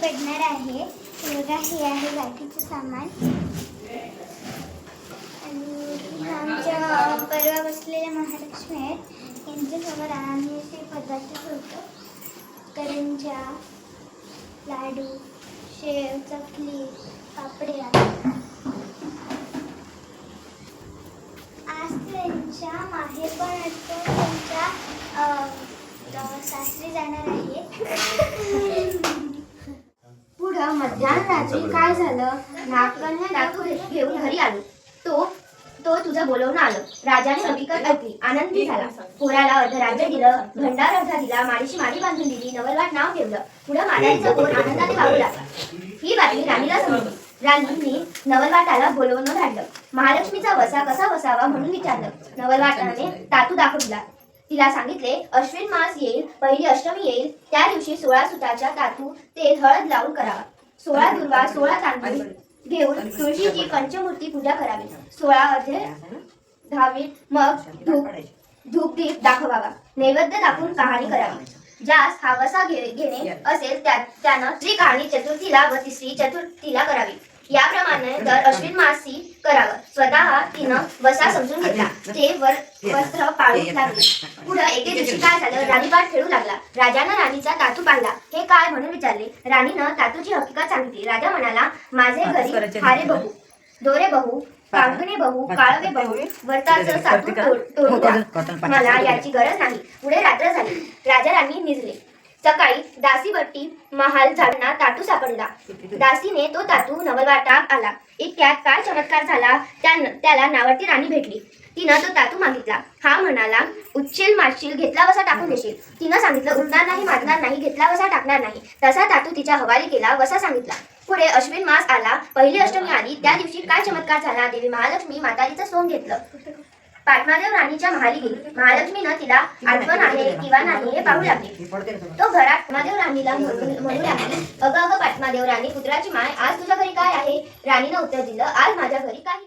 पडणार आहे. बघा हे आहे गाठीचं सामान आणि आमच्या परवा बसलेल्या महालक्ष्मी आहेत. यांच्यासमोर आम्ही असे पदार्थ ठेवतो. करंज्या, लाडू, शेव, चकली, पापड्या. आज त्यांच्या माहेर पण असतो. त्यांच्या सासरी जाणार आहे. पुढं मध्याह्न रात्री काय झालं? नागकन्या दाखव घेऊन घरी आलो. तो तुझं बोलवणं आलं. राजाने हकीकत ऐकली, आनंदी झाला. पोराला अर्ध राज्य दिलं, भंडार अर्धा दिला, माडीची माडी बांधून दिली, नवलवाट नाव ठेवलं. पुढं मादारीचा पोर आनंदाने वाहू लागला. ही बातमी राणीला समजली. राणींनी नवलवाटाला बोलवणं धाडलं. महालक्ष्मीचा वसा कसा वसावा म्हणून विचारलं. नवलवाटाने तातू दाखवला. तिला सांगितले, अश्विन मास येईल, पहिली अष्टमी येईल, त्या दिवशी 16 सुताच्या तातू तेल हळद लावून करावा. 16 दुर्वा 16 तांदूळ घेऊन तुळशीची पंचमूर्ती पूजा करावी. 16 अर्धे धावीत मग धूप दीप दाखवावा. नैवेद्य दाखवून कहाणी करावी. ज्यास हा वसा घेणे असेल त्यानं ती कहाणी चतुर्थीला व तिसरी चतुर्थीला करावी. याप्रमाणे दर अश्विन मासी करावं. स्वतः तिनं वसा समजून घेतला. ते वस्त्र पाळू लागले. पुढे एके दिवशी काय झालं? राणीपाठ खेळू लागला. राजानं राणीचा तातू पाहिला. हे काय म्हणून विचारले. राणीनं तातूची हकीकत सांगितली. राजा म्हणाला, माझे घरी हारे बहू, दोरे बहू, कांकणे बहू, काळवे बहू, व्रताचं सातू तोडू द्या. मला याची गरज नाही. पुढे रात्र झाली. राजा राणी निजले. सकाळी दासीभट्टी महाल झाडना तातू सापडला. दासीने तो तातू नवलवाटात आला. इतक्यात काय चमत्कार झाला? त्याला नावडती राणी भेटली. तिनं तो तातू मागितला. हा म्हणाला, उच्चेल मारशील, घेतला वसा टाकून देशील. तिनं सांगितलं, उठणार नाही, मारणार नाही, घेतला वसा टाकणार नाही. तसा तातू तिच्या हवाली केला. वसा सांगितला. पुढे अश्विन मास आला. पहिली अष्टमी आली. त्या दिवशी काय चमत्कार झाला? देवी महालक्ष्मी मातारीचं सोंग घेतलं. पाटमादेव राणीच्या महाली गेली. महालक्ष्मीनं तिला आठवण आहे किंवा नाही हे पाहू लागली. तो घरात पाटमादेव राणीला म्हणू लागली, अगं पाटमादेव राणी, पुत्राची माय, आज तुझ्या घरी काय आहे? राणीनं उत्तर दिलं, आज माझ्या घरी काही